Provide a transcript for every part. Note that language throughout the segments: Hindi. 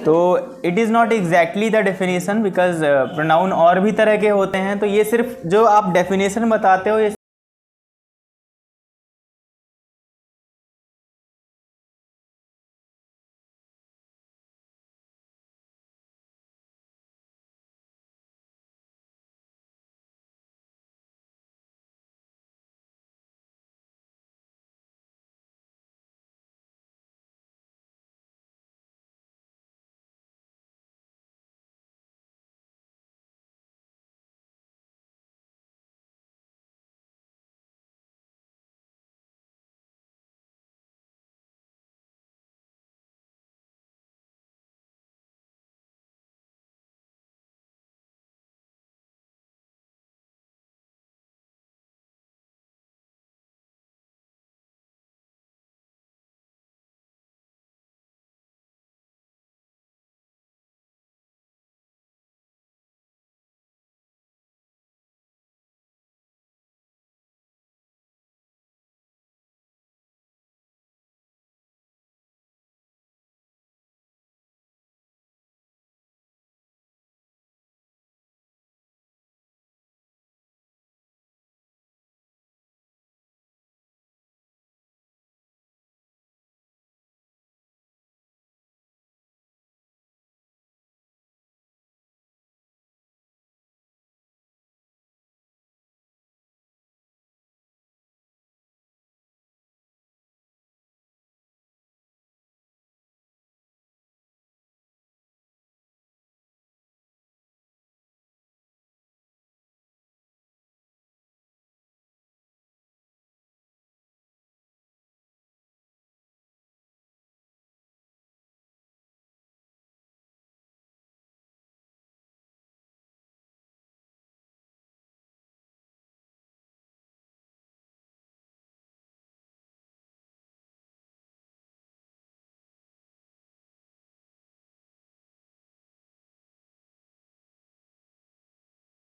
तो it is not exactly the definition, because pronoun और भी तरह के होते हैं। तो ये सिर्फ जो आप डेफिनेशन बताते हो ये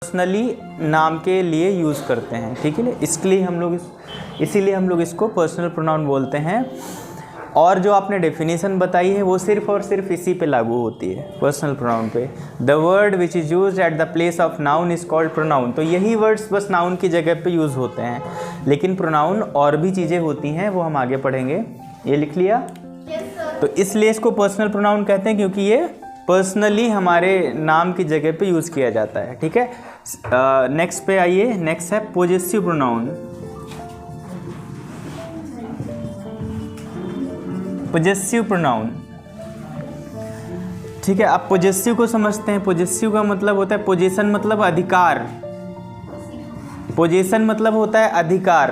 पर्सनली नाम के लिए यूज़ करते हैं, ठीक है। इसीलिए हम लोग इसको पर्सनल प्रोनाउन बोलते हैं। और जो आपने डेफिनेशन बताई है वो सिर्फ और सिर्फ इसी पे लागू होती है, पर्सनल प्रोनाउन पे। The word which is used at the place of noun is called pronoun. तो यही वर्ड्स बस नाउन की जगह पे यूज़ होते हैं, लेकिन प्रोनाउन और भी चीज़ें होती हैं, वो हम आगे पढ़ेंगे। ये लिख लिया? तो इसलिए इसको पर्सनल प्रोनाउन कहते हैं, क्योंकि ये पर्सनली हमारे नाम की जगह पे यूज़ किया जाता है, ठीक है। नेक्स्ट पे आइए। नेक्स्ट है पोजेसिव प्रोनाउन। पोजेसिव प्रोनाउन, ठीक है। आप पोजेसिव को समझते हैं। पोजेसिव का मतलब होता है, पोजीशन मतलब अधिकार, पोजीशन मतलब होता है अधिकार।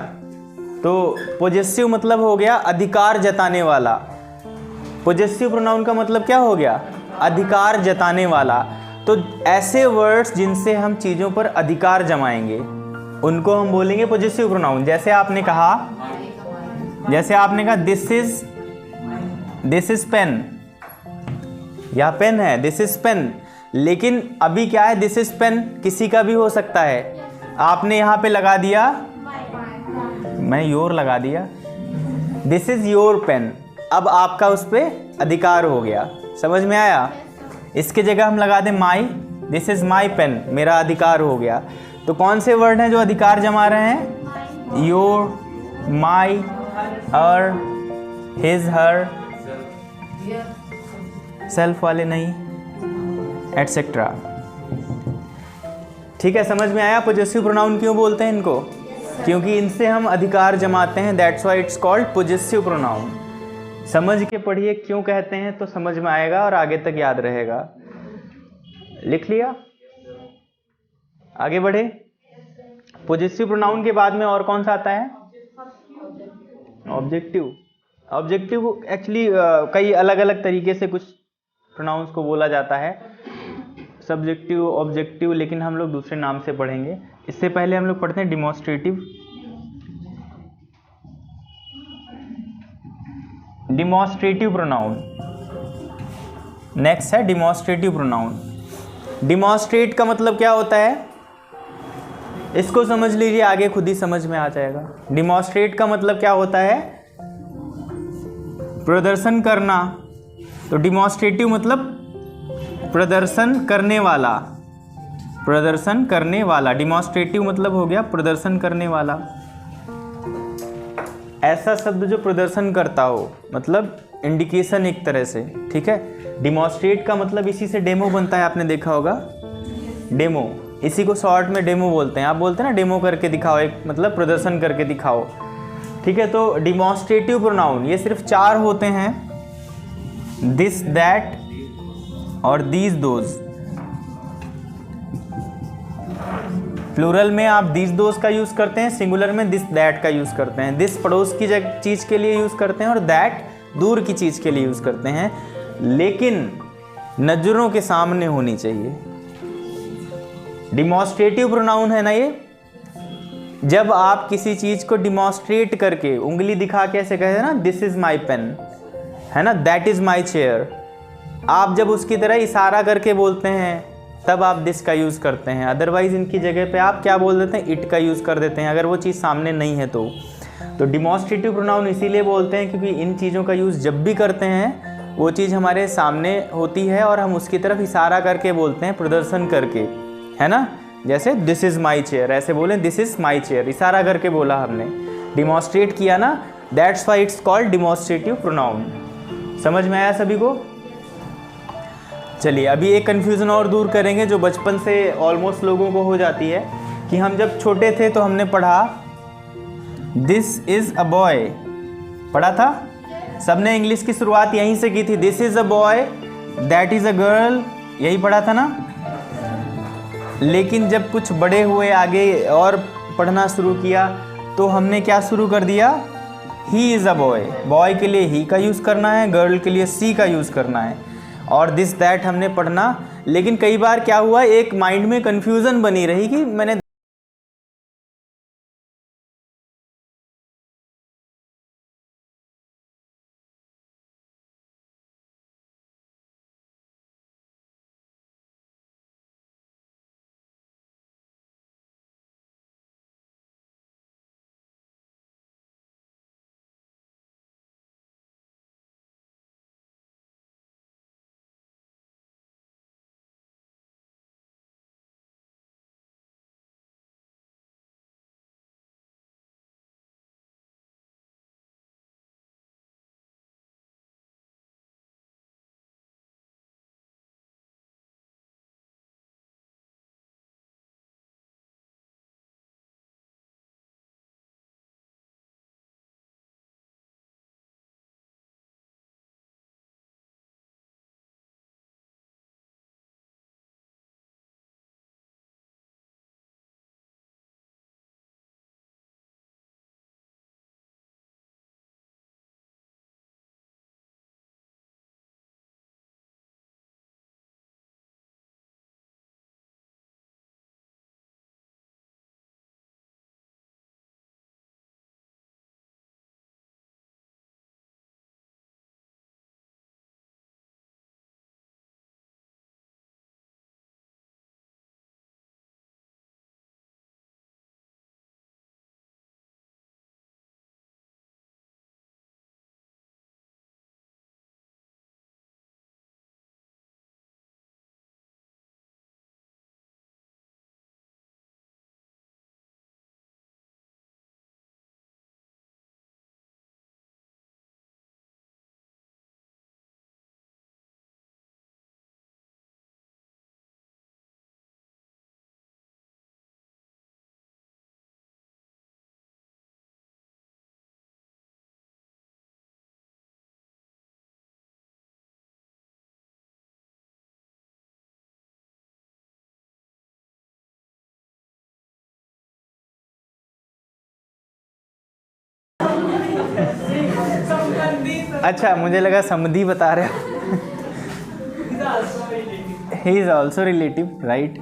तो पोजेसिव मतलब हो गया अधिकार जताने वाला। पोजेसिव प्रोनाउन का मतलब क्या हो गया? अधिकार जताने वाला। तो ऐसे वर्ड्स जिनसे हम चीज़ों पर अधिकार जमाएंगे उनको हम बोलेंगे पोजेसिव प्रोनाउन। जैसे आपने कहा दिस इज पेन, यह पेन है, दिस इज पेन। लेकिन अभी क्या है, दिस इज पेन किसी का भी हो सकता है। आपने यहाँ पे लगा दिया, मैं योर लगा दिया, दिस इज योर पेन। अब आपका उस पर अधिकार हो गया, समझ में आया? इसके जगह हम लगा दें माई, दिस इज माई पेन, मेरा अधिकार हो गया। तो कौन से वर्ड हैं जो अधिकार जमा रहे हैं? Your, my, her, his, her, self वाले नहीं, एटसेट्रा। ठीक है, समझ में आया? पोजेसिव प्रोनाउन क्यों बोलते हैं इनको? क्योंकि इनसे हम अधिकार जमाते हैं, that's why it's called possessive pronoun. समझ के पढ़िए क्यों कहते हैं, तो समझ में आएगा और आगे तक याद रहेगा। लिख लिया? आगे बढ़े। पोजेसिव प्रोनाउन के बाद में और कौन सा आता है? ऑब्जेक्टिव। ऑब्जेक्टिव एक्चुअली कई अलग अलग तरीके से कुछ प्रोनाउंस को बोला जाता है, सब्जेक्टिव, ऑब्जेक्टिव, लेकिन हम लोग दूसरे नाम से पढ़ेंगे। इससे पहले हम लोग पढ़ते हैं डिमॉन्स्ट्रेटिव। डिमॉन्स्ट्रेटिव प्रोनाउन नेक्स्ट है। Demonstrative pronoun. डिमॉन्स्ट्रेट का मतलब क्या होता है, इसको समझ लीजिए, आगे खुद ही समझ में आ जाएगा। डिमॉन्स्ट्रेट का मतलब क्या होता है? प्रदर्शन करना, तो डिमॉन्स्ट्रेटिव मतलब प्रदर्शन करने वाला, प्रदर्शन करने वाला, डिमॉन्स्ट्रेटिव मतलब हो गया प्रदर्शन करने वाला। ऐसा शब्द जो प्रदर्शन करता हो, मतलब इंडिकेशन एक तरह से, ठीक है। डिमॉन्स्ट्रेट का मतलब इसी से डेमो बनता है, आपने देखा होगा डेमो, इसी को शॉर्ट में डेमो बोलते हैं। आप बोलते हैं ना डेमो करके दिखाओ, एक मतलब प्रदर्शन करके दिखाओ, ठीक है। तो डिमॉन्स्ट्रेटिव प्रोनाउन ये सिर्फ 4 होते हैं, दिस, दैट और दीज, दोज। प्लूरल में आप दिस दोज का यूज़ करते हैं, सिंगुलर में दिस दैट का यूज़ करते हैं। दिस पड़ोस की चीज़ के लिए यूज़ करते हैं और दैट दूर की चीज़ के लिए यूज़ करते हैं, लेकिन नज़रों के सामने होनी चाहिए। डिमॉन्स्ट्रेटिव प्रोनाउन है ना ये, जब आप किसी चीज़ को डिमॉन्स्ट्रेट करके उंगली दिखा के ऐसे कहते हैं ना, दिस इज़ माई पेन, है ना, दैट इज़ माई चेयर, आप जब उसकी तरह इशारा करके बोलते हैं तब आप दिस का यूज़ करते हैं। अदरवाइज़ इनकी जगह पे आप क्या बोल देते हैं, इट का यूज़ कर देते हैं, अगर वो चीज़ सामने नहीं है तो डिमॉन्स्ट्रेटिव प्रोनाउन इसीलिए बोलते हैं क्योंकि इन चीज़ों का यूज़ जब भी करते हैं वो चीज़ हमारे सामने होती है और हम उसकी तरफ इशारा करके बोलते हैं, प्रदर्शन करके, है ना। जैसे दिस इज़ माई चेयर, ऐसे बोलें दिस इज़ माई चेयर, इशारा करके बोला हमने, डिमॉन्स्ट्रेट किया ना, that's why it's called demonstrative pronoun. समझ में आया सभी को? चलिए अभी एक कन्फ्यूज़न और दूर करेंगे जो बचपन से ऑलमोस्ट लोगों को हो जाती है, कि हम जब छोटे थे तो हमने पढ़ा दिस इज़ अ बॉय, पढ़ा था सबने, इंग्लिश की शुरुआत यहीं से की थी, this is a boy, that is a girl, यही पढ़ा था ना। लेकिन जब कुछ बड़े हुए, आगे और पढ़ना शुरू किया तो हमने क्या शुरू कर दिया, he is a boy, boy के लिए ही का यूज़ करना है, गर्ल के लिए सी का यूज़ करना है, और दिस दैट हमने पढ़ना। लेकिन कई बार क्या हुआ, एक माइंड में कन्फ्यूज़न बनी रही कि मैंने अच्छा मुझे लगा समधी बता रहे हो। He is also relative, right.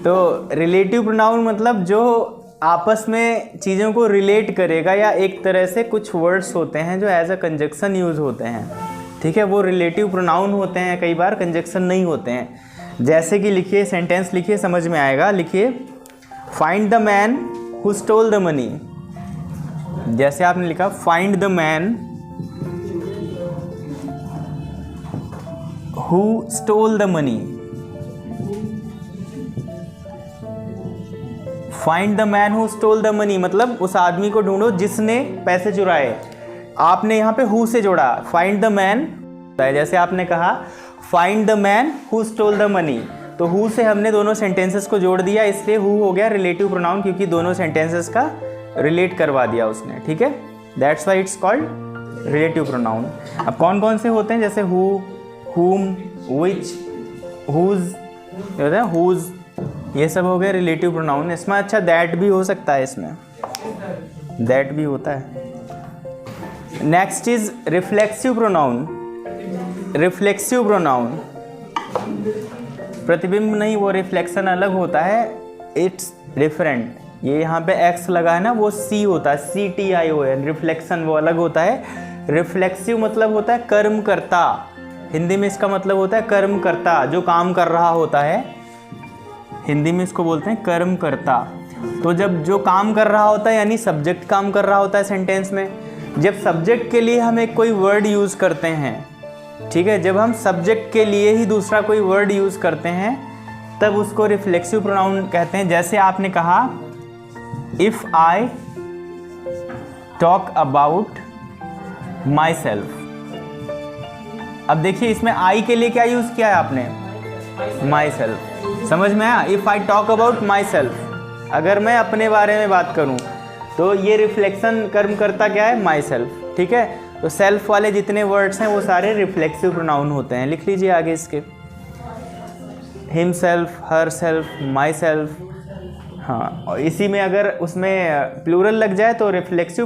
तो रिलेटिव प्रोनाउन मतलब जो आपस में चीज़ों को रिलेट करेगा, या एक तरह से कुछ वर्ड्स होते हैं जो एज अ कंजक्शन यूज़ होते हैं, ठीक है, वो रिलेटिव प्रोनाउन होते हैं, कई बार कंजक्शन नहीं होते हैं। जैसे कि लिखिए, सेंटेंस लिखिए, समझ में आएगा, लिखिए find the man who stole the money. जैसे आपने लिखा find the man who stole the money, find the man who stole the money, मतलब उस आदमी को ढूंढो जिसने पैसे चुराए। आपने यहाँ पे हु से जोड़ा, फाइंड द मैन, जैसे आपने कहा find the man who stole the money, तो हु से हमने दोनों सेंटेंसेस को जोड़ दिया, इसलिए हु हो गया रिलेटिव प्रोनाउन, क्योंकि दोनों सेंटेंसेस का रिलेट करवा दिया उसने, ठीक है। That's why it's called relative pronoun. अब कौन कौन से होते हैं, जैसे हु, हुम, विच, हुज, हुज, ये सब हो गए रिलेटिव प्रोनाउन। इसमें अच्छा दैट भी हो सकता है, इसमें दैट भी होता है। Next is reflexive pronoun. Reflexive pronoun, प्रतिबिंब नहीं, वो रिफ्लेक्शन अलग होता है, इट्स डिफरेंट। ये यहाँ पे एक्स लगा है ना, वो सी होता है, CTION, रिफ्लेक्शन वो अलग होता है। रिफ्लेक्सिव मतलब होता है कर्म करता, हिंदी में इसका मतलब होता है कर्म करता, जो काम कर रहा होता है, हिंदी में इसको बोलते हैं कर्म करता। तो जब जो काम कर रहा होता है यानी सब्जेक्ट काम कर रहा होता है सेंटेंस में, जब सब्जेक्ट के लिए हम एक कोई वर्ड यूज़ करते हैं, ठीक है, जब हम सब्जेक्ट के लिए ही दूसरा कोई वर्ड यूज़ करते हैं तब उसको रिफ्लेक्सिव प्रोनाउन कहते हैं। जैसे आपने कहा if I talk about my self, अब देखिए इसमें आई के लिए क्या यूज़ किया है आपने, माई सेल्फ, समझ में आया। If I talk about my self, अगर मैं अपने बारे में बात करूं तो ये रिफ्लेक्शन कर्म करता क्या है, माई सेल्फ, ठीक है। तो सेल्फ वाले जितने वर्ड्स हैं वो सारे रिफ्लेक्सिव प्रोनाउन होते हैं। लिख लीजिए आगे इसके, him self, her self, my self, हाँ, और इसी में अगर उसमें प्लूरल लग जाए तो रिफ्लेक्सिव